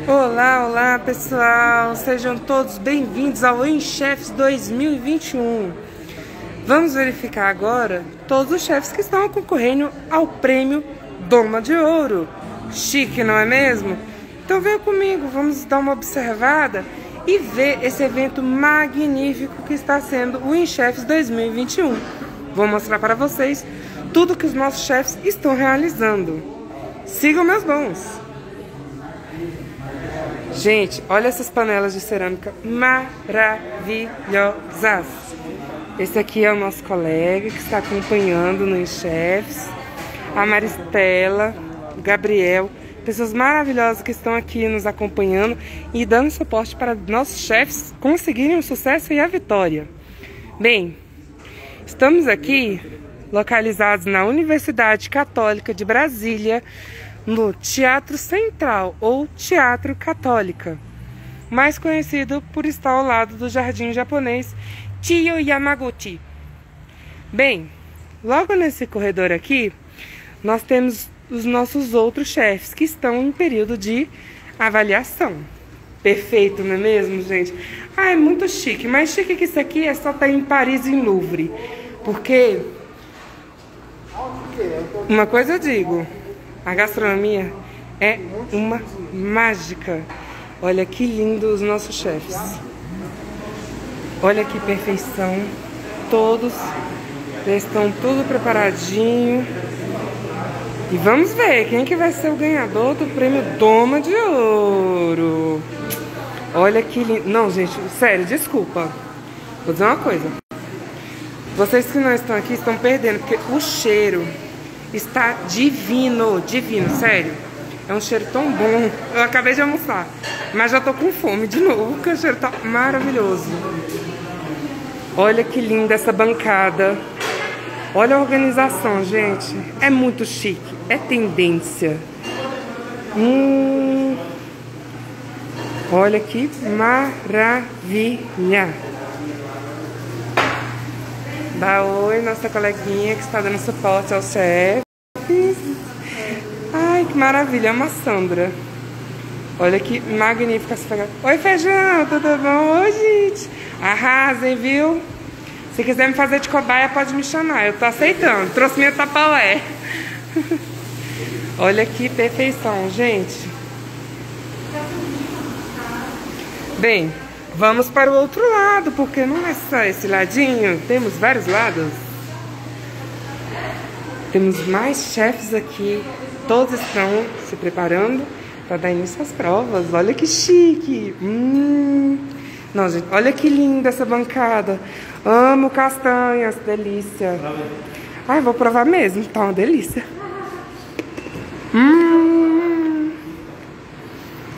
Olá, olá pessoal, sejam todos bem-vindos ao Enchefs 2021. Vamos verificar agora todos os chefes que estão concorrendo ao prêmio Doma de Ouro. Chique, não é mesmo? Então venha comigo, vamos dar uma observada e ver esse evento magnífico que está sendo o Enchefs 2021. Vou mostrar para vocês tudo que os nossos chefes estão realizando. Sigam meus bons! Gente, olha essas panelas de cerâmica maravilhosas. Esse aqui é o nosso colega que está acompanhando no Enchefs. A Maristela, o Gabriel, pessoas maravilhosas que estão aqui nos acompanhando e dando suporte para nossos chefes conseguirem o sucesso e a vitória. Bem, estamos aqui localizados na Universidade Católica de Brasília, no Teatro Central, ou Teatro Católica, mais conhecido por estar ao lado do Jardim Japonês Chiyo Yamaguchi. Bem, logo nesse corredor aqui, nós temos os nossos outros chefes que estão em período de avaliação. Perfeito, não é mesmo, gente? Ah, é muito chique, mais chique que isso aqui é só estar em Paris e em Louvre. Porque, uma coisa eu digo, a gastronomia é uma mágica. Olha que lindo os nossos chefes. Olha que perfeição. Todos estão tudo preparadinho. E vamos ver quem que vai ser o ganhador do prêmio Doma de Ouro. Olha que lindo. Não, gente, sério, desculpa. Vou dizer uma coisa. Vocês que não estão aqui estão perdendo, porque o cheiro está divino, divino, sério. É um cheiro tão bom. Eu acabei de almoçar, mas já tô com fome de novo, porque o cheiro tá maravilhoso. Olha que linda essa bancada. Olha a organização, gente. É muito chique, é tendência. Olha que maravilha. Dá oi, nossa coleguinha que está dando suporte aos chefes. Ai, que maravilha, é uma Sandra. Olha que magnífica essa pegada. Oi, feijão, tudo bom? Oi, gente. Arrasem, viu? Se quiser me fazer de cobaia, pode me chamar. Eu tô aceitando. Trouxe minha tapaué. Olha que perfeição, gente. Bem, vamos para o outro lado, porque não é só esse ladinho, temos vários lados. Temos mais chefes aqui, todos estão se preparando para dar início às provas. Olha que chique! Não, gente, olha que linda essa bancada. Amo castanhas, delícia. Ai, vou provar mesmo, tá uma delícia.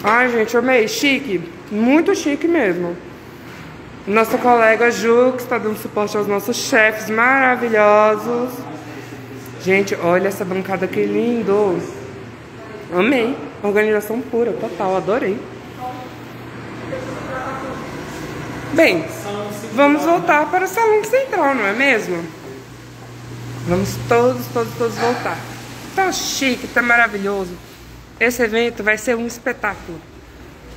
Ai, gente, amei, chique. Muito chique mesmo. Nossa colega Ju, que está dando suporte aos nossos chefes maravilhosos. Gente, olha essa bancada que lindo. Amei. Organização pura, total, adorei. Bem, vamos voltar para o Salão Central, não é mesmo? Vamos todos voltar. Tá chique, tá maravilhoso. Esse evento vai ser um espetáculo.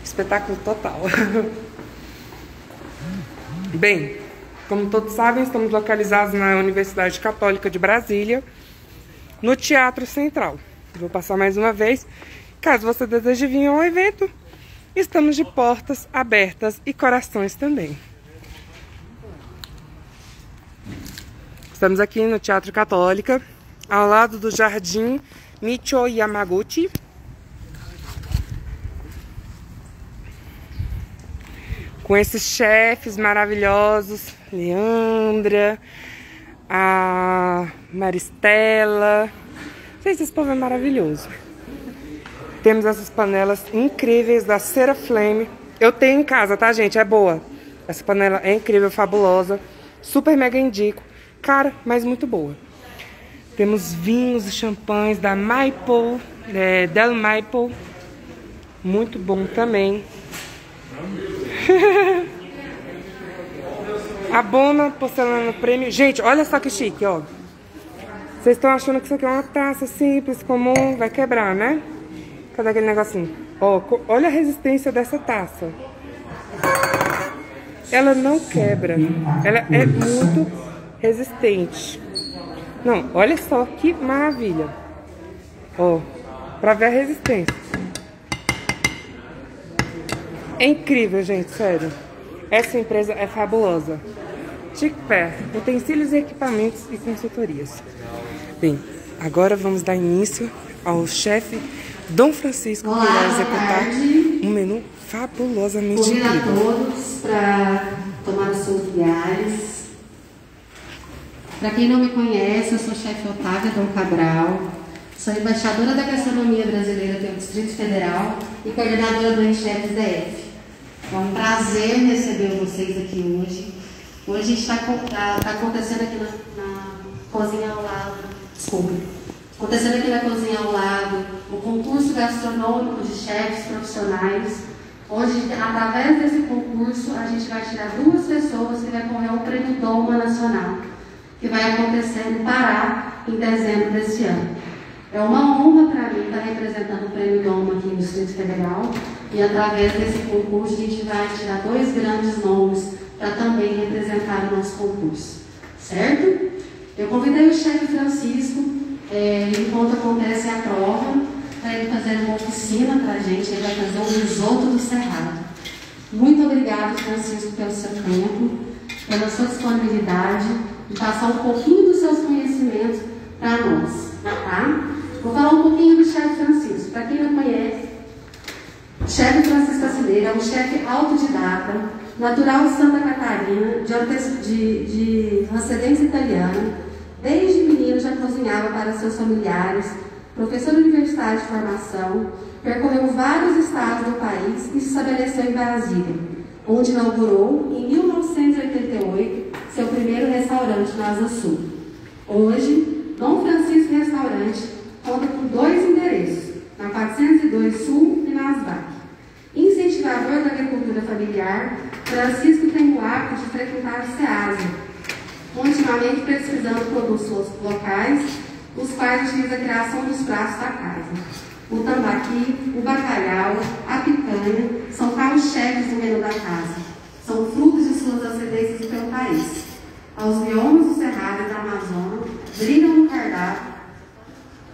Espetáculo total. Bem, como todos sabem, estamos localizados na Universidade Católica de Brasília, no Teatro Central. Vou passar mais uma vez. Caso você deseje vir ao evento, estamos de portas abertas e corações também. Estamos aqui no Teatro Católica, ao lado do Jardim Chiyo Yamaguchi. Com esses chefes maravilhosos, Leandra, a Maristela. Gente, esse povo é maravilhoso. Temos essas panelas incríveis da Ceraflame. Eu tenho em casa, tá, gente? É boa. Essa panela é incrível, fabulosa. Super mega indico. Cara, mas muito boa. Temos vinhos e champanhes da Maple, Del Maple. Muito bom também. A Bona Porcelana Prêmio. Gente, olha só que chique, ó. Vocês estão achando que isso aqui é uma taça simples, comum, vai quebrar, né? fazer aquele negocinho. Ó, olha a resistência dessa taça. Ela não quebra. Ela é muito resistente. Não, olha só que maravilha. Ó, pra ver a resistência. É incrível, gente, sério. Essa empresa é fabulosa. Chic-Pair, utensílios e equipamentos e consultorias. Bem, agora vamos dar início ao chefe Dom Francisco, que irá executar um menu fabulosamente incrível. Convido a todos para tomar os seus lugares. Para quem não me conhece, eu sou chefe Otávia Dom Cabral, sou embaixadora da gastronomia brasileira pelo Distrito Federal e coordenadora do Enchefs DF. É um prazer receber vocês aqui hoje. Hoje a gente está acontecendo aqui na cozinha ao lado, acontecendo aqui na cozinha ao lado, o concurso gastronômico de chefes profissionais. Hoje, através desse concurso, a gente vai tirar 2 pessoas que vai correr o Prêmio Doma Nacional, que vai acontecer no Pará em dezembro deste ano. É uma honra para mim estar representando o Prêmio Doma aqui no Distrito Federal e através desse concurso a gente vai tirar 2 grandes nomes para também representar o nosso concurso, certo? Eu convidei o chefe Francisco, enquanto acontece a prova, para ele fazer uma oficina para a gente. Ele vai fazer um risoto do Cerrado. Muito obrigado, Francisco, pelo seu tempo, pela sua disponibilidade de passar um pouquinho dos seus conhecimentos para nós, tá? Vou falar um pouquinho do chefe Francisco. Para quem não conhece, o chefe Francisco Acileira é um chefe autodidata, natural de Santa Catarina, de ascendência italiana. Desde menino já cozinhava para seus familiares, professor universitário de formação, percorreu vários estados do país e se estabeleceu em Brasília, onde inaugurou, em 1988, seu primeiro restaurante na Asa Sul. Hoje, Dom Francisco Restaurante conta com 2 endereços, na 402 Sul e na Asbac. Incentivador da agricultura familiar, Francisco tem o hábito de frequentar o SEASA, continuamente pesquisando produtos locais, os quais utiliza a criação dos pratos da casa. O tambaqui, o bacalhau, a picanha são carros-chefes do menu da casa. São frutos de suas ascendências pelo país. Aos biomas do Cerrado e da Amazônia brilham no cardápio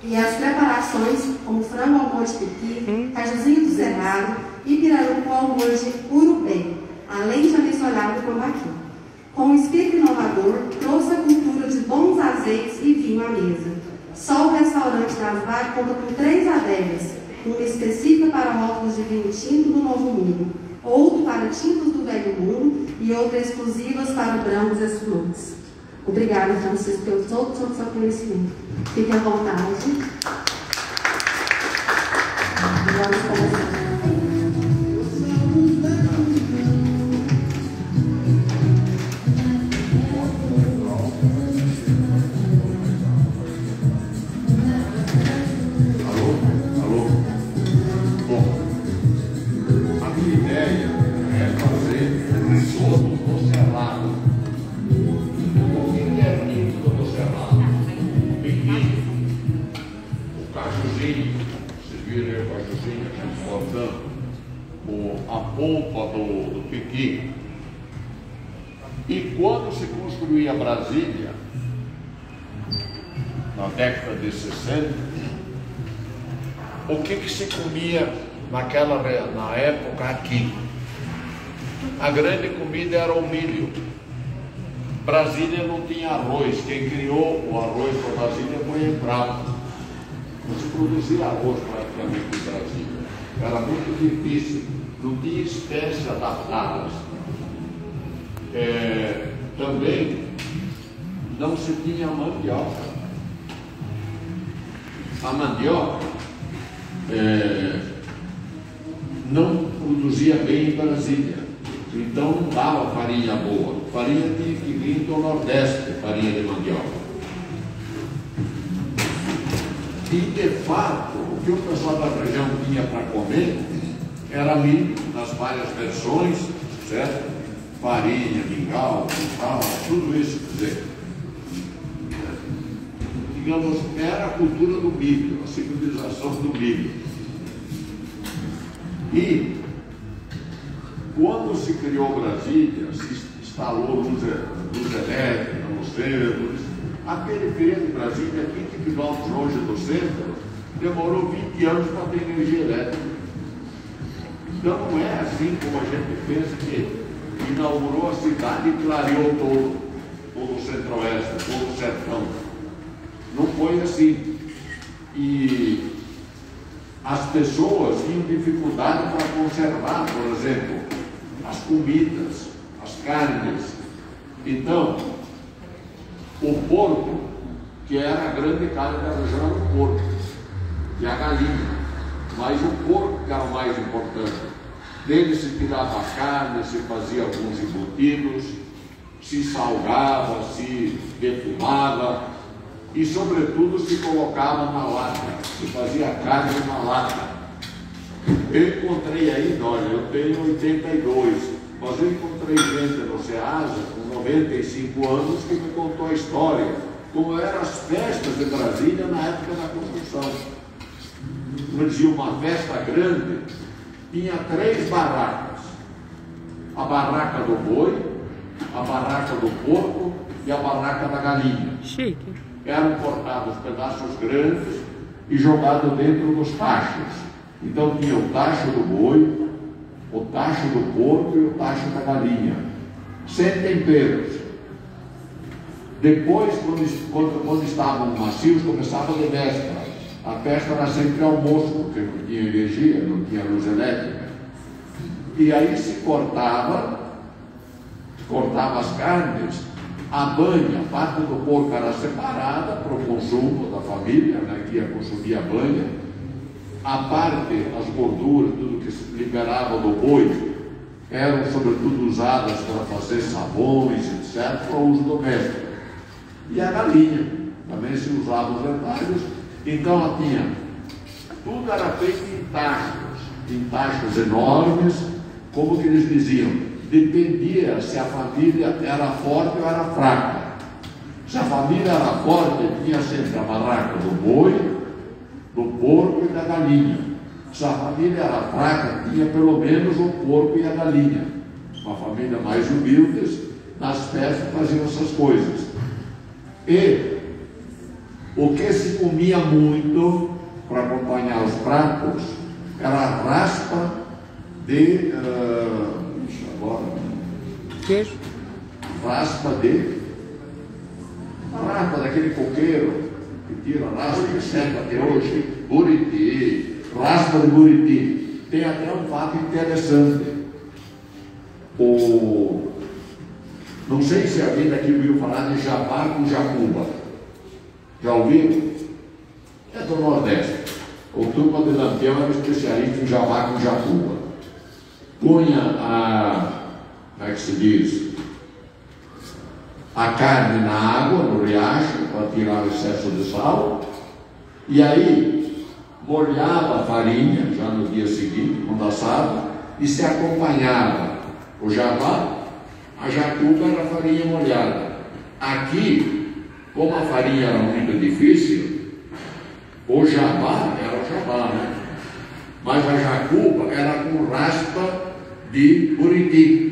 e as preparações, como frango ao molho de piqui, cajuzinho do Cerrado e pirarucu ao molho de urubé, além de mencionar o tambaqui. Com um espírito inovador, trouxe a cultura de bons azeites e vinho à mesa. Só o restaurante das Vales conta com 3 adegas, uma específica para rótulos de vinho tinto do Novo Mundo, outro para tintos do Velho Mundo e outras exclusivas para brancos espumantes. Obrigada, Francisco, pelo todo o seu conhecimento. Fique à vontade. Vamos começar. A polpa do piqui. E quando se construía Brasília, na década de 60, o que se comia na época aqui? A grande comida era o milho. Brasília não tinha arroz. Quem criou o arroz para Brasília foi Embrapa. Não se produzia arroz praticamente em Brasília. Era muito difícil. Não tinha espécies adaptadas. Também não se tinha mandioca. A mandioca não produzia bem em Brasília. Então não dava farinha boa. Farinha tinha que vir do Nordeste, farinha de mandioca. E de fato, o que o pessoal da região tinha para comer era milho, nas várias versões, certo? Farinha, mingau, tudo isso, quer dizer, digamos, era a cultura do milho, a civilização do milho. E quando se criou Brasília, se instalou luz elétrica no centro, a periferia de Brasília, 20 quilômetros longe do centro, demorou 20 anos para ter energia elétrica. Então não é assim como a gente pensa que inaugurou a cidade e clareou todo o centro-oeste, todo o sertão. Não foi assim. E as pessoas tinham dificuldade para conservar, por exemplo, as comidas, as carnes. Então, o porco, que era a grande carne da região, era o porco e a galinha, mas o porco que era o mais importante. Dele se tirava a carne, se fazia alguns embutidos, se salgava, se defumava e, sobretudo, se colocava na lata, se fazia carne na lata. Eu encontrei aí, olha, eu tenho 82, mas eu encontrei gente no Ceasa com 95 anos que me contou a história, como eram as festas de Brasília na época da construção. Quando dizia uma festa grande, tinha 3 barracas: a barraca do boi, a barraca do porco e a barraca da galinha. Chique. Eram cortados pedaços grandes e jogados dentro dos tachos. Então tinha o tacho do boi, o tacho do porco e o tacho da galinha, sem temperos. Depois, quando estavam macios, começava de véspera. A festa era sempre almoço, porque não tinha energia, não tinha luz elétrica. E aí se cortava as carnes, a banha, a parte do porco era separada para o consumo da família, né, que ia consumir a banha. A parte, as gorduras, tudo que se liberava do boi, eram sobretudo usadas para fazer sabões, etc., para uso doméstico. E a galinha, também se usava os retalhos. Então ela tinha, tudo era feito em tachos enormes, como que eles diziam, dependia se a família era forte ou era fraca. Se a família era forte, tinha sempre a barraca do boi, do porco e da galinha. Se a família era fraca, tinha pelo menos o porco e a galinha. Uma família mais humilde, nas festas faziam essas coisas. E o que se comia muito para acompanhar os pratos era a raspa de queijo. Raspa daquele coqueiro que tira raspa e seca até hoje, buriti, raspa de buriti. Tem até um fato interessante. Não sei se alguém daqui ouviu falar de jabá com jacuba. Já ouviram? É do Nordeste. O turma de Lampião era especialista em jabá com jacuba. Punha como é que se diz? A carne na água, no riacho, para tirar o excesso de sal. E aí, molhava a farinha, já no dia seguinte, quando assava, e se acompanhava o jabá. A jacuba era a farinha molhada. Aqui, como a farinha era muito difícil, o jabá era o jabá, né? Mas a jacuba era com raspa de buriti.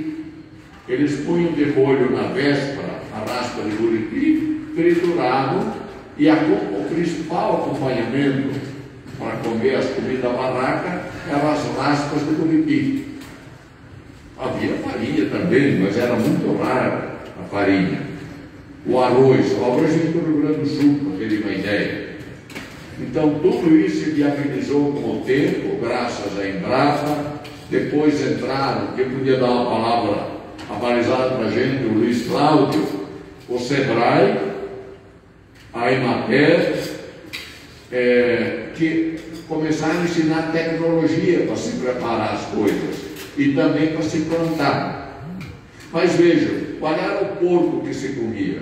Eles punham de molho na véspera a raspa de buriti, trituravam, e o principal acompanhamento para comer as comidas da barraca eram as raspas de buriti. Havia farinha também, mas era muito rara a farinha. O arroz vem do Rio Grande do Sul, para terem uma ideia. Então tudo isso se viabilizou com o tempo, graças à Embrapa. Depois entraram, quem podia dar uma palavra avalizada para a gente, o Luiz Cláudio, o Sebrae, a Emater, que começaram a ensinar tecnologia para se preparar as coisas e também para se plantar. Mas vejam, qual era o porco que se comia?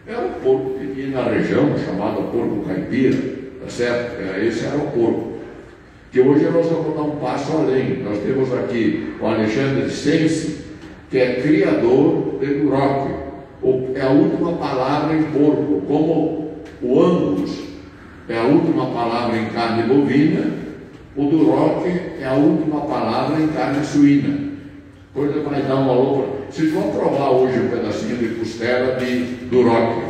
Era o porco que tinha na região, chamado porco caipira, tá certo? Esse era o porco. Que hoje nós vamos dar um passo além. Nós temos aqui o Alexandre Sense, que é criador de duroc. É a última palavra em porco, como o Angus é a última palavra em carne bovina, O Duroc é a última palavra em carne suína. Depois ele vai dar um valor. Vocês vão provar hoje um pedacinho de costela de Duroc,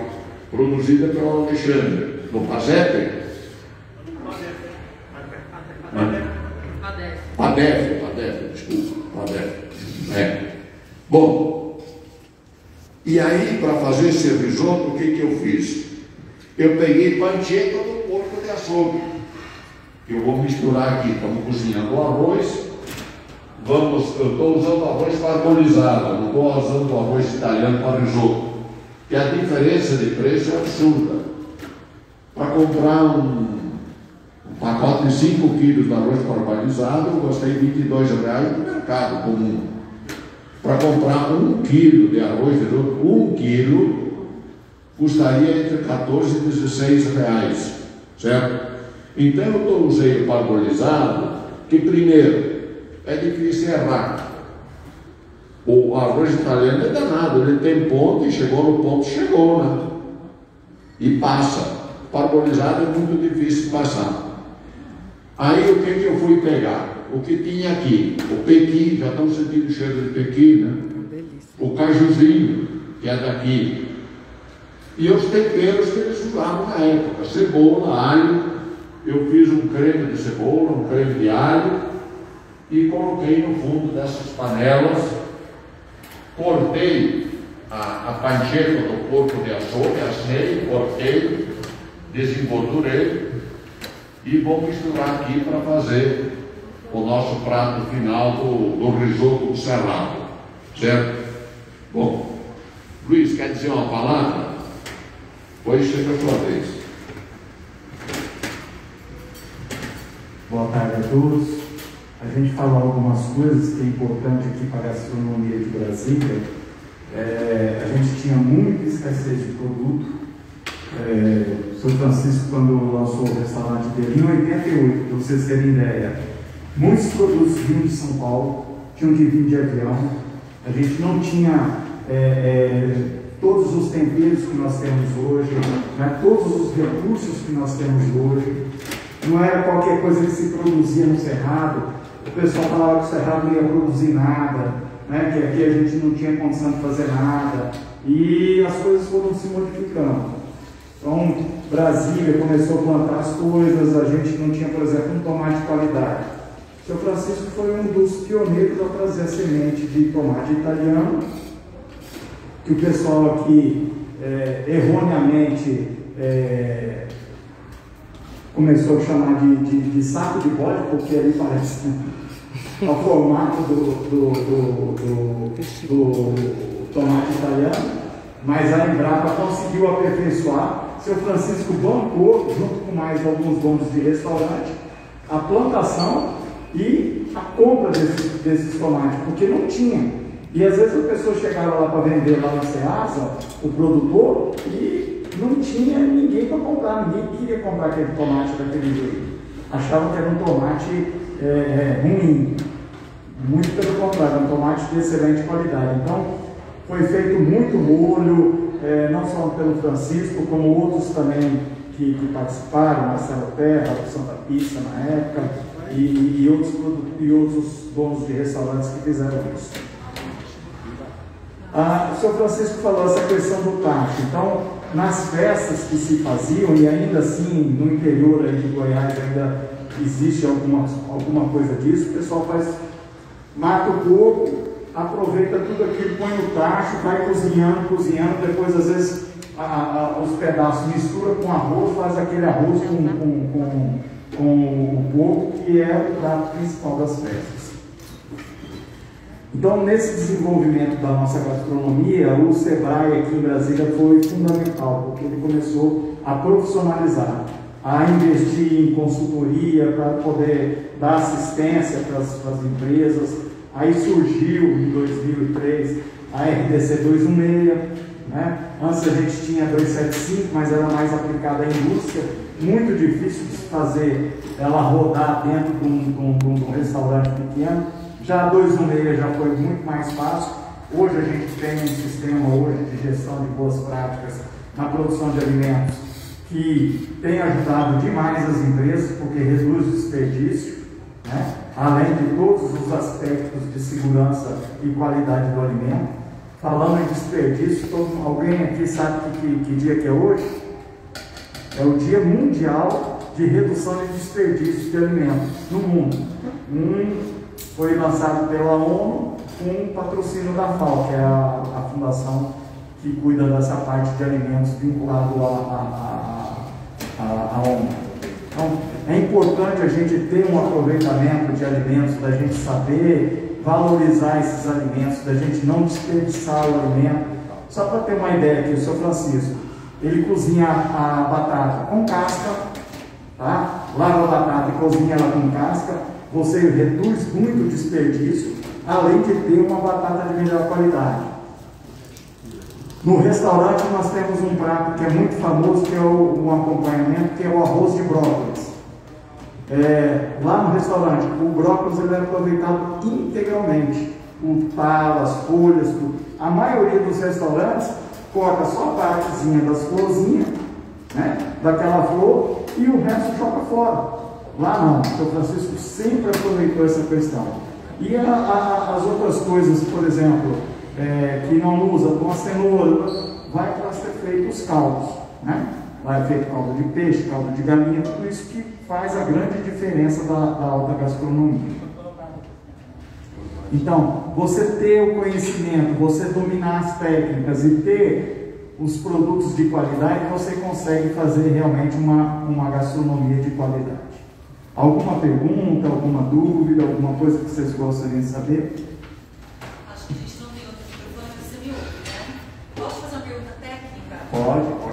produzida pelo Alexandre, no Pazete. Padef, desculpa, Padef. Bom, e aí para fazer esse risoto, o que eu fiz? Eu peguei panceta do porco de açougue. Eu vou misturar aqui, estamos cozinhando o arroz. Eu estou usando arroz parbolizado, não estou usando o arroz italiano para risoto. E a diferença de preço é absurda. Para comprar um pacote de 5 quilos de arroz parbolizado, eu gastei R$22 no mercado comum. Para comprar 1 quilo de arroz de risoto, 1 quilo, custaria entre 14 e 16 reais, certo? Então eu usei o parbolizado, que primeiro, é difícil errar. O arroz italiano é danado, ele tem ponto e chegou no ponto, chegou, né? E passa. Parbolizado é muito difícil passar. Aí o que eu fui pegar? O que tinha aqui? O pequi, já estão sentindo o cheiro de pequi, né? O cajuzinho, que é daqui. E os temperos que eles usavam na época, cebola, alho. Eu fiz um creme de cebola, um creme de alho e coloquei no fundo dessas panelas, cortei a panceta do porco de açougue, assei, cortei, desengordurei e vou misturar aqui para fazer o nosso prato final do risoto cerrado, certo? Bom, Luiz, quer dizer uma palavra? Pois chega a sua vez. Boa tarde a todos. A gente falou algumas coisas que é importante aqui para a gastronomia de Brasília. A gente tinha muita escassez de produto. O Sr. Francisco, quando lançou o restaurante dele, em 88, para vocês terem ideia, muitos produtos vinham de São Paulo, tinham que vir de avião. A gente não tinha todos os temperos que nós temos hoje, né, todos os recursos que nós temos hoje. Não era qualquer coisa que se produzia no Cerrado. O pessoal falava que o Cerrado não ia produzir nada, né? Que aqui a gente não tinha condição de fazer nada. E as coisas foram se modificando. Então, Brasília começou a plantar as coisas, a gente não tinha, por exemplo, um tomate de qualidade. O Sr. Francisco foi um dos pioneiros a trazer a semente de tomate italiano, que o pessoal aqui, erroneamente, começou a chamar de saco de bode, porque ali parece o formato do tomate italiano, mas a Embrapa conseguiu aperfeiçoar. O Sr. Francisco bancou, junto com mais alguns donos de restaurante, a plantação e a compra desses tomates, porque não tinha. E às vezes a pessoa chegava lá para vender lá na Ceasa, o produtor, e não tinha ninguém para comprar, ninguém queria comprar aquele tomate daquele jeito. Achavam que era um tomate ruim. Muito pelo contrário, era um tomate de excelente qualidade. Então, foi feito muito molho, não só pelo Francisco, como outros também que participaram, Marcelo Terra, Santa Pizza na época, e outros donos de restaurantes que fizeram isso. O Sr. Francisco falou essa questão do tacho. Então, nas festas que se faziam, e ainda assim no interior aí de Goiás ainda existe alguma coisa disso, o pessoal mata o porco, aproveita tudo aquilo, põe no tacho, vai cozinhando, depois às vezes os pedaços mistura com arroz, faz aquele arroz com o porco, que é o prato principal das festas. Então, nesse desenvolvimento da nossa gastronomia, o Sebrae aqui em Brasília foi fundamental, porque ele começou a profissionalizar, a investir em consultoria para poder dar assistência para as empresas. Aí surgiu, em 2003, a RDC 216, né? Antes a gente tinha a 275, mas era mais aplicada à indústria, muito difícil de fazer ela rodar dentro de um restaurante pequeno. Já a 216 já foi muito mais fácil. Hoje a gente tem um sistema de gestão de boas práticas na produção de alimentos que tem ajudado demais as empresas, porque reduz o desperdício. né? Além de todos os aspectos de segurança e qualidade do alimento. Falando em desperdício, alguém aqui sabe que dia que é hoje? É o Dia Mundial de Redução de Desperdício de Alimentos no mundo. Foi lançado pela ONU com um patrocínio da FAO, que é a fundação que cuida dessa parte de alimentos vinculado à ONU. Então, é importante a gente ter um aproveitamento de alimentos, da gente saber valorizar esses alimentos, da gente não desperdiçar o alimento. Só para ter uma ideia aqui, o Sr. Francisco, ele cozinha a batata com casca, tá? Lava a batata e cozinha ela com casca, você reduz muito o desperdício, além de ter uma batata de melhor qualidade. No restaurante nós temos um prato que é muito famoso, que é um acompanhamento, que é o arroz de brócolis. Lá no restaurante, o brócolis ele é aproveitado integralmente. O talo, as folhas, tudo. A maioria dos restaurantes corta só a partezinha das florzinhas, né, daquela flor, e o resto joga fora. Lá não, o Sr. Francisco sempre aproveitou essa questão. E as outras coisas, por exemplo, que não usa, com a cenoura, vai para ser feito os caldos, né? Vai feito caldo de peixe, caldo de galinha, tudo isso que faz a grande diferença da alta gastronomia. Então, você ter o conhecimento, você dominar as técnicas e ter os produtos de qualidade, você consegue fazer realmente uma gastronomia de qualidade. Alguma pergunta, alguma dúvida, alguma coisa que vocês gostariam de saber? Acho que a gente não tem outro microfone, você me ouve, né? Posso fazer uma pergunta técnica? Pode.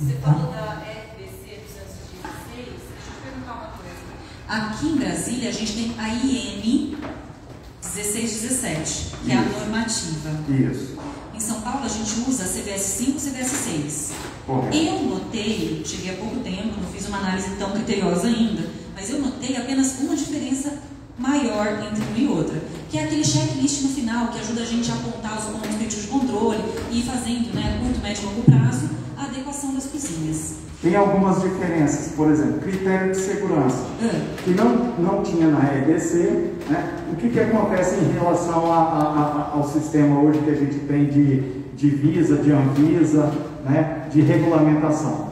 Você falou da RDC 216, deixa eu te perguntar uma coisa. Aqui em Brasília, a gente tem a IN 1617, que é a normativa. Isso. Em São Paulo, a gente usa a CBS 5 e CBS 6. Correto. Eu notei, cheguei há pouco tempo, não fiz uma análise tão criteriosa ainda, mas eu notei apenas uma diferença maior entre uma e outra, que é aquele checklist no final, que ajuda a gente a apontar os pontos críticos de controle e ir fazendo, né, curto, médio e longo prazo, a adequação das cozinhas. Tem algumas diferenças, por exemplo, critério de segurança, que não tinha na RDC, né? O que acontece em relação ao sistema hoje que a gente tem de Visa, de Anvisa, né? De regulamentação?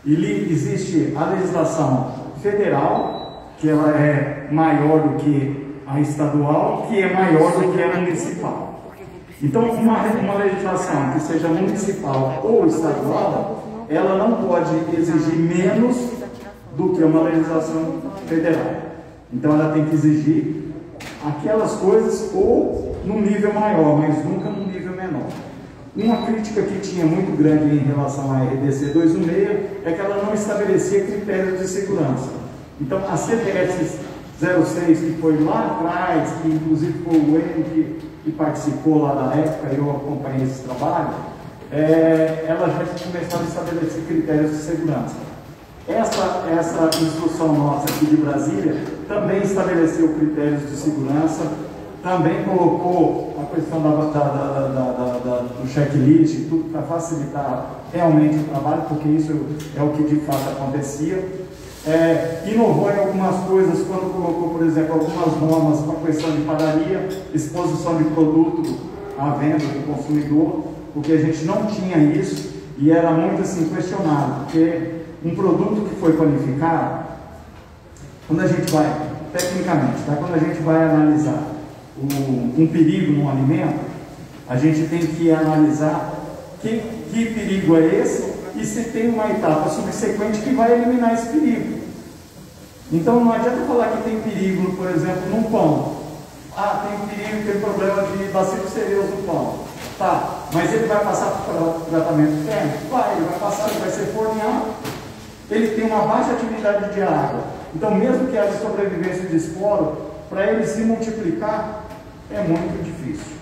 Existe a legislação federal, que ela é maior do que a estadual, que é maior do que a municipal. Então, uma legislação que seja municipal ou estadual, ela não pode exigir menos do que uma legislação federal. Então ela tem que exigir aquelas coisas ou num nível maior, mas nunca num nível menor. Uma crítica que tinha muito grande em relação à RDC 216 é que ela não estabelecia critérios de segurança. Então a CBS 06, que foi lá atrás, que inclusive foi o Wayne que participou lá da época, eu acompanhei esse trabalho, ela já começou a estabelecer critérios de segurança. Essa instrução nossa aqui de Brasília também estabeleceu critérios de segurança, também colocou a questão do checklist, tudo para facilitar realmente o trabalho, porque isso é o que de fato acontecia. Inovou em algumas coisas quando colocou, por exemplo, algumas normas para a questão de padaria, exposição de produto à venda do consumidor, porque a gente não tinha isso e era muito assim questionado, porque um produto que foi qualificado, quando a gente vai, tecnicamente, tá? Quando a gente vai analisar um perigo no alimento, a gente tem que analisar que perigo é esse e se tem uma etapa subsequente que vai eliminar esse perigo. Então não adianta falar que tem perigo, por exemplo, num pão. Tem perigo, tem problema de bacilo cereus no pão. Tá, mas ele vai passar por tratamento térmico? Ele vai passar, ele vai ser forneado. Ele tem uma baixa atividade de água. Então, mesmo que haja sobrevivência de esporo, para ele se multiplicar, é muito difícil.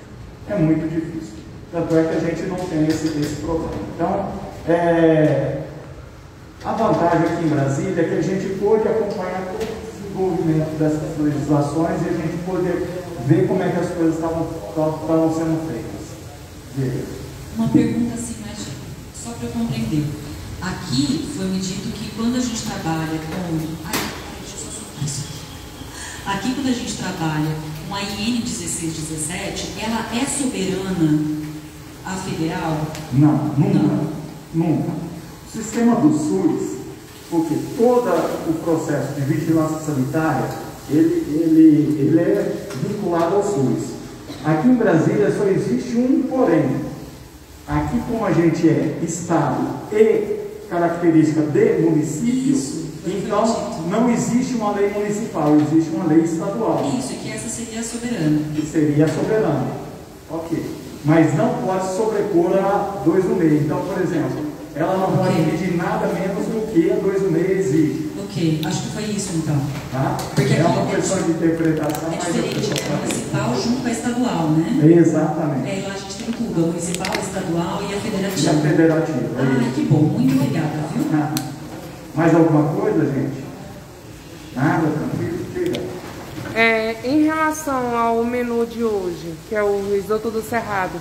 É muito difícil. Tanto é que a gente não tem esse problema. Então, a vantagem aqui em Brasília é que a gente pôde acompanhar todo o desenvolvimento dessas legislações e a gente pôde ver como é que as coisas estavam sendo feitas. Uma pergunta assim, mas só para eu compreender. Aqui foi me dito que quando a gente trabalha com... deixa eu só soltar isso aqui. Aqui, quando a gente trabalha com a IN 1617, ela é soberana à federal? Não, nunca. O sistema do SUS, porque todo o processo de vigilância sanitária, ele é vinculado ao SUS. Aqui em Brasília só existe um porém. Aqui, como a gente é Estado e característica de município, então não existe uma lei municipal, existe uma lei estadual. Isso, e que essa seria a soberana. Que seria a soberana. Ok. Mas não pode sobrepor a 2,5. Então, por exemplo, ela não pode pedir nada menos do que a 2,5 exige. Ok, acho que foi isso então. Tá? Porque é uma questão de interpretação. É diferente, é municipal junto com a estadual, né? Exatamente. Lá a gente tem tudo, a municipal, a estadual e a federativa. E a federativa. Que bom, muito obrigada, viu? Mais alguma coisa, gente? Nada, tranquilo? Chega. Em relação ao menu de hoje, que é o risoto do Cerrado,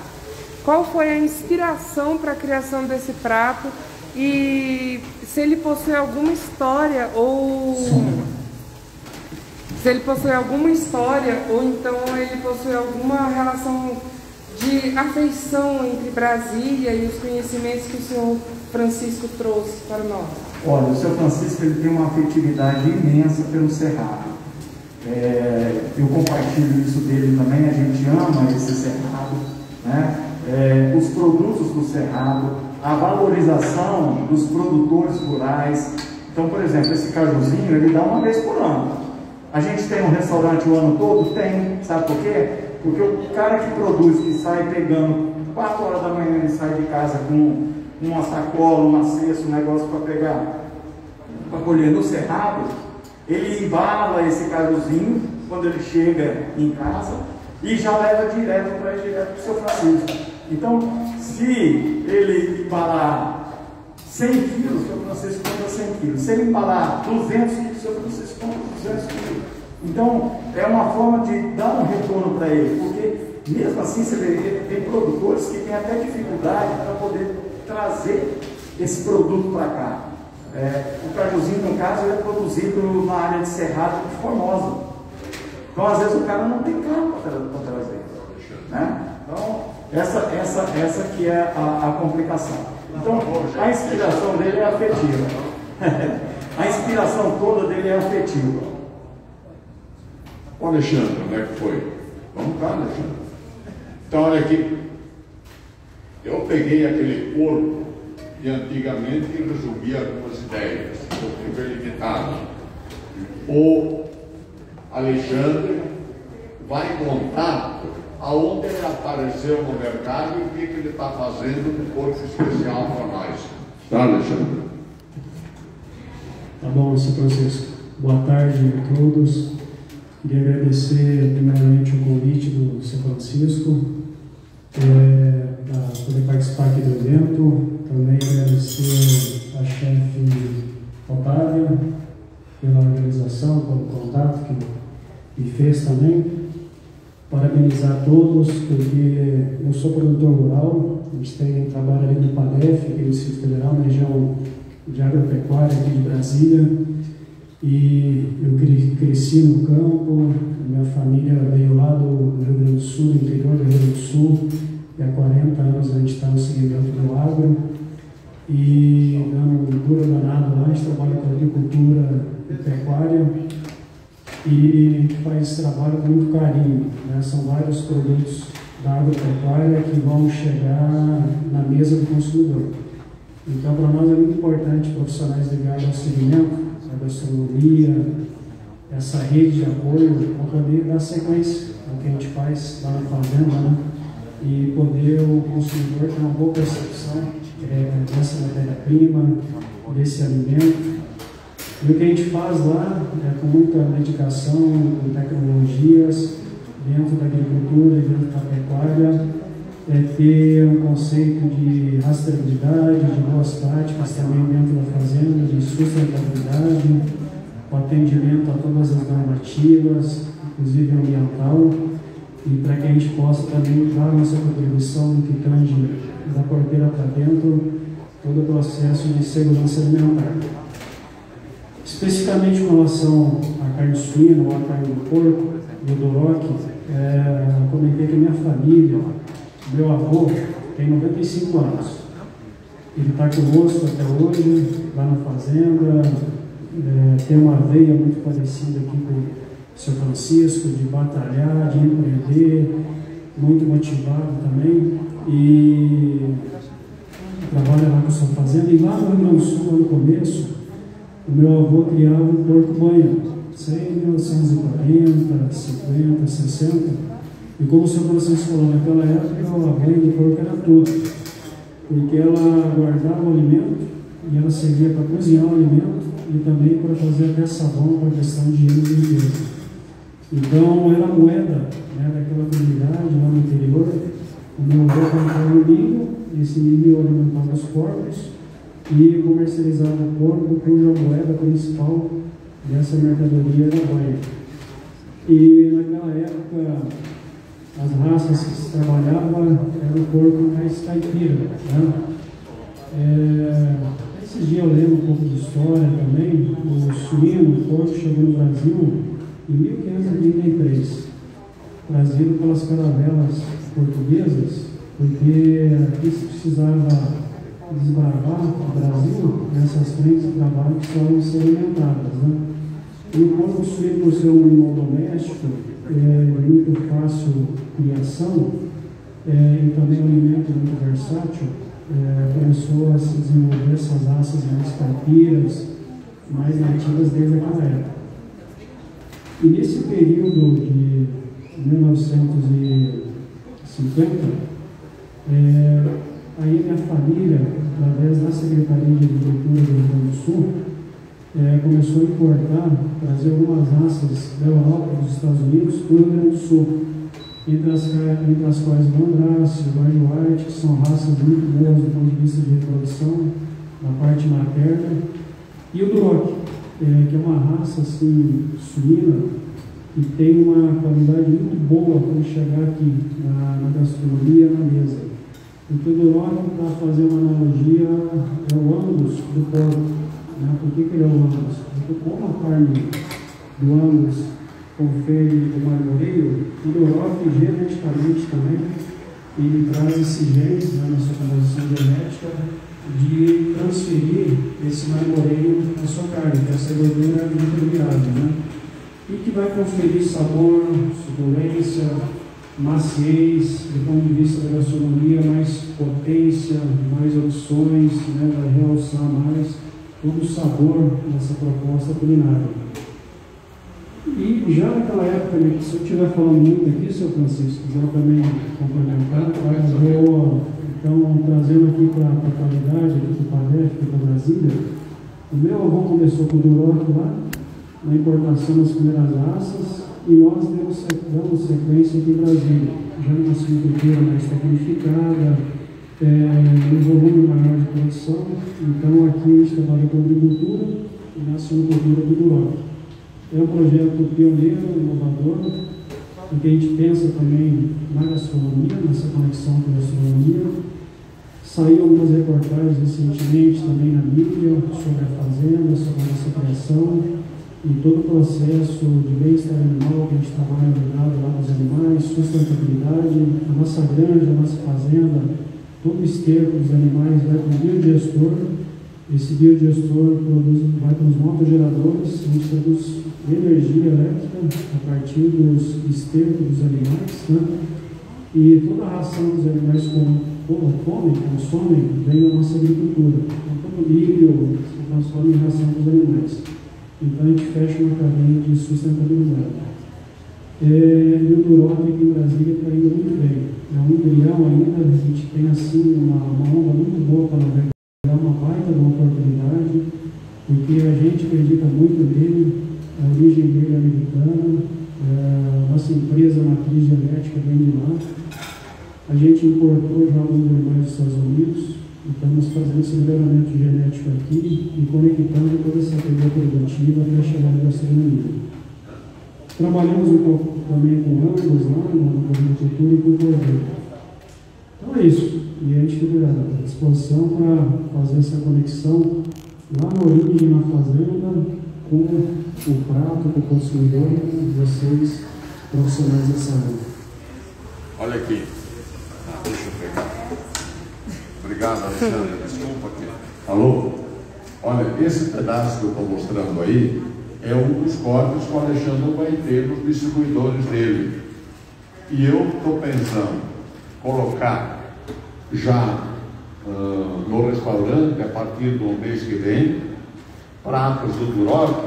qual foi a inspiração para a criação desse prato e se ele possui alguma história ou então ele possui alguma relação de afeição entre Brasília e os conhecimentos que o senhor Francisco trouxe para nós? Olha, o senhor Francisco ele tem uma afetividade imensa pelo Cerrado. Eu compartilho isso dele também, a gente ama esse Cerrado, né? Os produtos do Cerrado, a valorização dos produtores rurais. Então, por exemplo, esse cajuzinho, ele dá uma vez por ano. A gente tem um restaurante o ano todo? Tem. Sabe por quê? Porque o cara que produz, que sai pegando 4 horas da manhã, ele sai de casa com uma sacola, uma cesta, um negócio para pegar, para colher no Cerrado, ele embala esse cajuzinho quando ele chega em casa e já leva direto para o seu Francisco. Então, se ele embalar 100 quilos, o seu Francisco compra 100 quilos. Se ele embalar 200 quilos, o seu Francisco compra 200 quilos. Então, é uma forma de dar um retorno para ele, porque mesmo assim você vê, tem produtores que têm até dificuldade para poder trazer esse produto para cá. O cajuzinho, no caso, é produzido na área de Cerrado de Formosa. Então, às vezes, o cara não tem carro para trazer. Né? Então, essa que é a complicação. Então, a inspiração dele é afetiva. A inspiração toda dele é afetiva. Ô Alexandre, como é que foi? Vamos cá, Alexandre. Então, olha aqui. Eu peguei aquele corpo e antigamente resumi algumas ideias. Eu fui limitado. O Alexandre vai contar aonde ele apareceu no mercado e o que ele está fazendo no corpo especial para nós. Tá, Alexandre? Tá bom, Sr. Francisco. Boa tarde a todos. Queria agradecer primeiramente o convite do Sr. Francisco para poder participar aqui do evento. Também agradecer a chefe Otávia pela organização, pelo contato que me fez também. Parabenizar todos, porque eu sou produtor rural, a gente tem trabalho ali no PADEF, aqui no Distrito Federal, na região de agropecuária aqui de Brasília, e eu cresci no campo, minha família veio lá do Rio Grande do Sul, do interior do Rio Grande do Sul, e há 40 anos a gente está no segmento do agro, e dando um duro danado lá, a gente trabalha com agricultura e pecuária, e faz esse trabalho com muito carinho, né? São vários produtos da agropecuária que vão chegar na mesa do consumidor. Então, para nós é muito importante profissionais ligados ao segmento, a gastronomia, essa rede de apoio, para poder dar sequência ao que a gente faz lá na fazenda, né? E poder o consumidor ter uma boa percepção dessa matéria-prima, desse alimento. E o que a gente faz lá, com muita dedicação, com tecnologias, dentro da agricultura e dentro da pecuária, é ter um conceito de rastreabilidade, de boas práticas também dentro da fazenda, de sustentabilidade, o atendimento a todas as normativas, inclusive ambiental, e para que a gente possa também dar a nossa contribuição no que tange da porteira para dentro, todo o processo de segurança alimentar. Especificamente com relação à carne suína ou à carne do porco e o Duroc, comentei que a minha família, meu avô, tem 95 anos. Ele está conosco até hoje, lá na fazenda, tem uma veia muito parecida aqui com o Sr. Francisco, de batalhar, de empreender, muito motivado também, e trabalha lá com a sua fazenda. E lá no Rio Grande do Sul, no começo, o meu avô criava um porco-banha, 1940, 50, 60, e como o Sr. Francisco falou, naquela época a banha do porco era tudo, porque ela guardava o alimento e ela servia para cozinhar o alimento e também para fazer até sabão para questão de higiene e limpeza. Então era a moeda, né, daquela comunidade lá no interior. O meu avô comprava um milho, esse milho alimentava os porcos e comercializava o porco, cuja moeda principal dessa mercadoria era a banha. E naquela época as raças que se trabalhava era o porco mais caipira, né? Esses dias eu lembro um pouco de história também. O suíno, o porco, chegou no Brasil em 1533, trazido pelas caravelas portuguesas, porque aqui se precisava desbravar o Brasil nessas frentes de trabalho que precisavam ser alimentadas, né? E o porco suíno, por ser um animal doméstico, muito fácil criação, e também um alimento muito versátil, começou a se desenvolver essas raças mais caipiras, mais nativas desde aquela época. E nesse período de 1950, aí minha família, através da Secretaria de Agricultura do Rio Grande do Sul, começou a importar, trazer algumas raças da Europa e dos Estados Unidos para o Rio Grande do Sul, entre as quais o Andrace, o White, que são raças muito boas do ponto de vista de reprodução, na parte materna, e o Duroc, que é uma raça assim, suína, que tem uma qualidade muito boa quando chegar aqui na gastronomia, na mesa. Porque o Duroc, para fazer uma analogia, é o Angus do porco. Por que ele é o Angus? Porque como a carne do Angus confere o marmoreio, o Duroc geneticamente também ele traz esse gene, né, na sua composição genética, de transferir esse marmoreio na sua carne, que essa gordura é muito viável, né? E que vai conferir sabor, suculência, maciez, do ponto de vista da gastronomia, mais potência, mais opções, né, vai realçar mais todo o sabor dessa proposta culinária. E já naquela época, se eu estiver falando muito aqui, Sr. Francisco, quiser também complementar, eu vou então trazendo aqui para a atualidade, aqui para o Padre, aqui para Brasília. O meu avô começou com o Duroc lá, na importação das primeiras raças, e nós damos sequência aqui em Brasília, já numa silvicultura mais tecnificada, um volume maior de produção. Então aqui a gente trabalha com agricultura e na silvicultura do Duroc. É um projeto pioneiro, inovador, em que a gente pensa também na gastronomia, nessa conexão com a gastronomia. Saiu algumas reportagens recentemente também na mídia sobre a fazenda, sobre a nossa criação, e todo o processo de bem-estar animal que a gente trabalha ligado lá nos animais, sustentabilidade, a nossa granja, a nossa fazenda, todo o esterco dos animais vai para o biodigestor. Esse biodigestor vai para os motogeradores, a gente produz energia elétrica a partir dos estercos dos animais, né? E toda a ração dos animais consomem vem da nossa agricultura. Então, todo milho se transforma em ração dos animais. Então a gente fecha uma cadeia de sustentabilidade. E o Duroc aqui em Brasília está indo muito bem. É um embrião ainda, a gente tem assim uma onda muito boa para navegar, uma baita de uma oportunidade, porque a gente acredita muito nele, a origem dele é americana, a nossa empresa matriz genética vem de lá. A gente importou já alguns animais dos Estados Unidos, e estamos fazendo esse melhoramento genético aqui e conectando toda essa cadeia produtiva até chegar na gastronomia. Trabalhamos um pouco também com ambos lá, na agricultura e com o cordeiro. Então é isso. E a gente fica à disposição para fazer essa conexão lá na origem, na fazenda, com o prato, com o consumidor e com vocês, profissionais da saúde. Olha aqui. Deixa eu pegar. Obrigado, Alexandre. Desculpa aqui. Alô? Olha, esse pedaço que eu estou mostrando aí é um dos cortes que o Alexandre vai ter nos distribuidores dele. E eu estou pensando colocar já no restaurante, a partir do mês que vem, pratos do Duroc,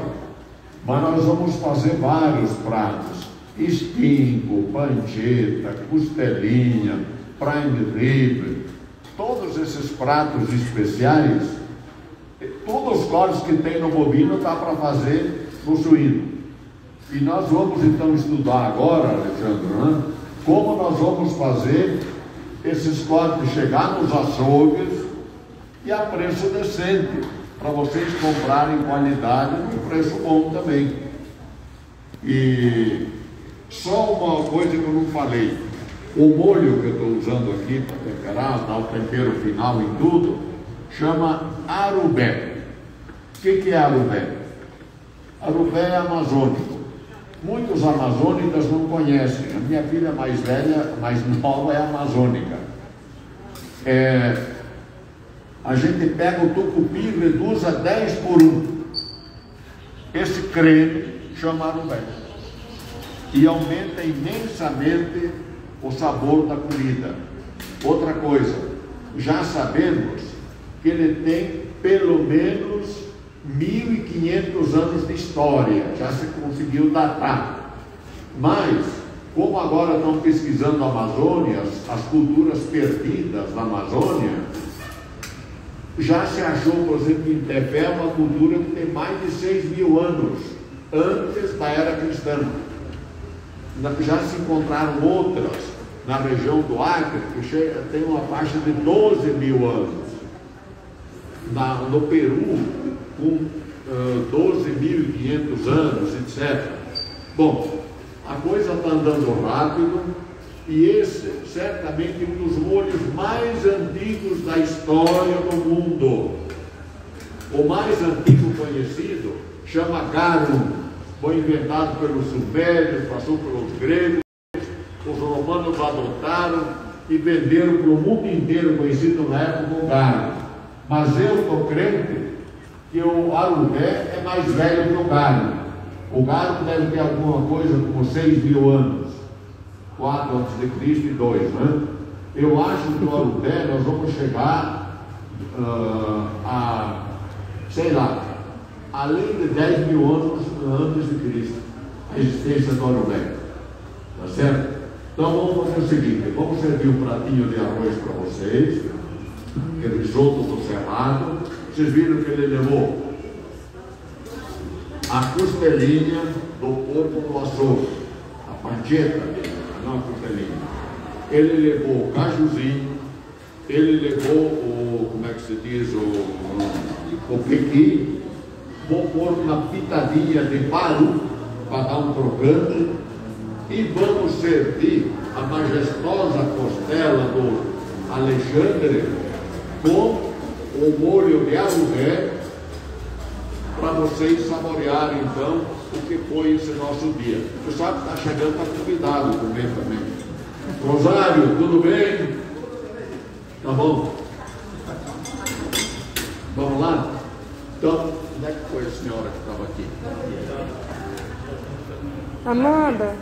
mas nós vamos fazer vários pratos: espingo, panceta, costelinha, prime rib, todos esses pratos especiais, todos os cortes que tem no bovino dá para fazer no suíno. E nós vamos então estudar agora, Alexandre, né, como nós vamos fazer esses cortes chegar nos açougues e a preço decente, para vocês comprarem qualidade e preço bom também. E só uma coisa que eu não falei: o molho que eu estou usando aqui para temperar, dar o tempero final em tudo, chama arubé. O que é arubé? Arubé é amazônico. Muitos amazônicas não conhecem. A minha filha mais velha, mais nova, é amazônica. A gente pega o tucupi e reduz a 10 por 1. Esse creme chama arubé. E aumenta imensamente o sabor da comida. Outra coisa, já sabemos que ele tem pelo menos 1.500 anos de história, já se conseguiu datar. Mas, como agora estão pesquisando a Amazônia, as culturas perdidas da Amazônia, já se achou, por exemplo, em Tefé, uma cultura que tem mais de 6.000 anos, antes da era cristã. Já se encontraram outras na região do Acre, que tem uma faixa de 12.000 anos. No Peru, com 12.500 anos, etc. Bom, a coisa está andando rápido, e esse certamente é um dos molhos mais antigos da história do mundo. O mais antigo conhecido chama garum, foi inventado pelos sumérios, passou pelos gregos, os romanos adotaram e venderam para o mundo inteiro, conhecido na época como garum. Mas eu estou crente que o arubé é mais velho que o garum. O garum deve ter alguma coisa como 6.000 anos, 4 antes de Cristo e 2, né? Eu acho que o arubé nós vamos chegar sei lá, além de 10.000 anos antes de Cristo, a existência do arubé. Tá certo? Então vamos fazer o seguinte: vamos servir um pratinho de arroz para vocês, aquele risoto do Cerrado. Vocês viram que ele levou a costelinha do porco do açougue, a panceta, não a costelinha. Ele levou o cajuzinho, ele levou o, como é que se diz, o pequi. Vou pôr uma pitadinha de paru para dar um crocante, e vamos servir a majestosa costela do Alexandre com o molho de arubé, para vocês saborearem então o que foi esse nosso dia. Você sabe que está chegando, está convidado a comer também. Rosário, tudo bem? Tá bom? Vamos lá? Então, onde é que foi a senhora que estava aqui? Amanda.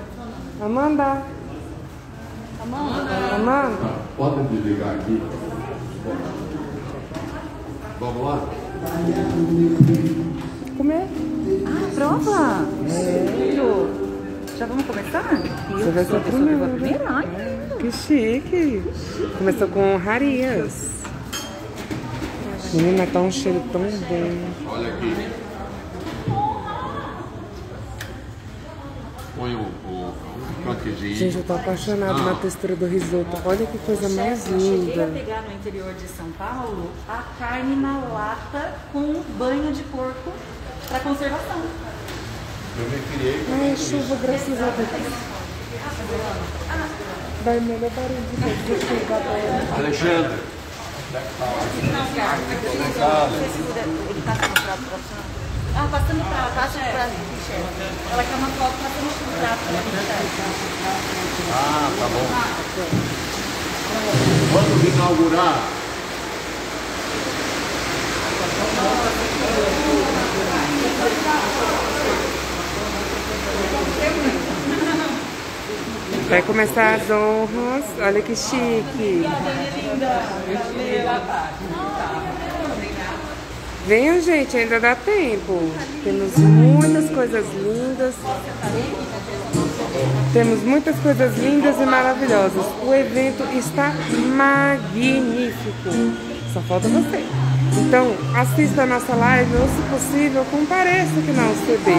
Pode desligar aqui. Vamos lá? Comer. Prova! Sério? Já vamos começar? Você vai ser a primeira. Ai, que chique. Começou com honrarias. Menina, tá um cheiro tão bom. Olha aqui. Põe o croquezinho. Gente, eu tô apaixonada na textura do risoto. Olha que coisa mais Eu cheguei a linda. pegar no interior de São Paulo a carne na lata com banho de porco para conservação. Eu me criei com Ai, isso. chuva, graças a Deus. Vai melhor barulho de chuva agora. Alexandre. Ele tá no prato profissional. Ah, passando o prato, passa o prato, chefe. Ela quer uma foto passando o prato pra mim, chefe. Ah, tá bom. Vamos inaugurar. Vai começar as honras. Olha que chique. Venham, gente, ainda dá tempo. Temos muitas coisas lindas. Temos muitas coisas lindas e maravilhosas. O evento está magnífico. Só falta você. Então, assista a nossa live ou, se possível, compareça aqui na UCB.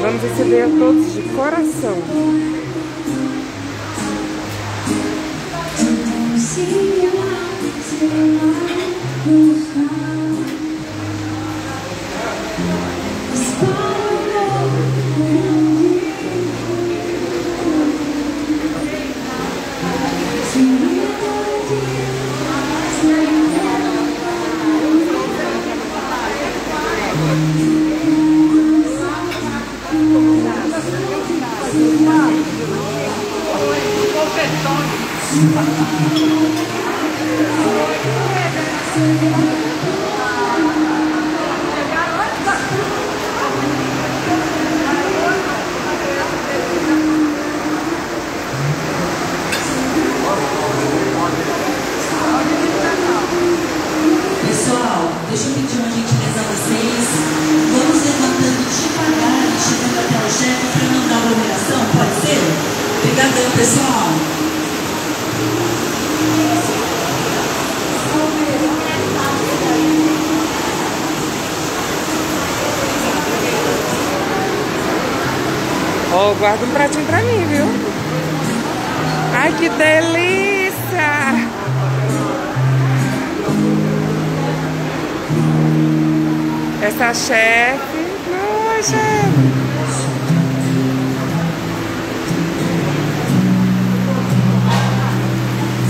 Vamos receber a todos de coração. Pessoal, deixa eu pedir uma gentileza a vocês. Vamos levantando devagar e chegando até o chefe para não dar aglomeração, pode ser? Obrigadão, pessoal. Ó, guarda um pratinho pra mim, viu? Ai, que delícia! Essa é a chefe. Oi, chefe.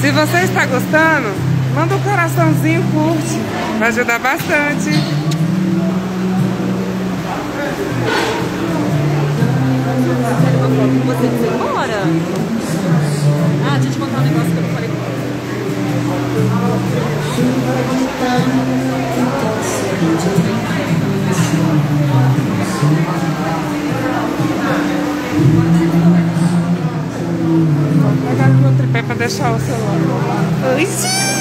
Se você está gostando, manda um coraçãozinho, curte. Vai ajudar bastante. Você demora? Ah, deixa eu te contar um negócio que eu não falei com você. Vou pegar aqui o tripé para deixar o celular. Oi, sim.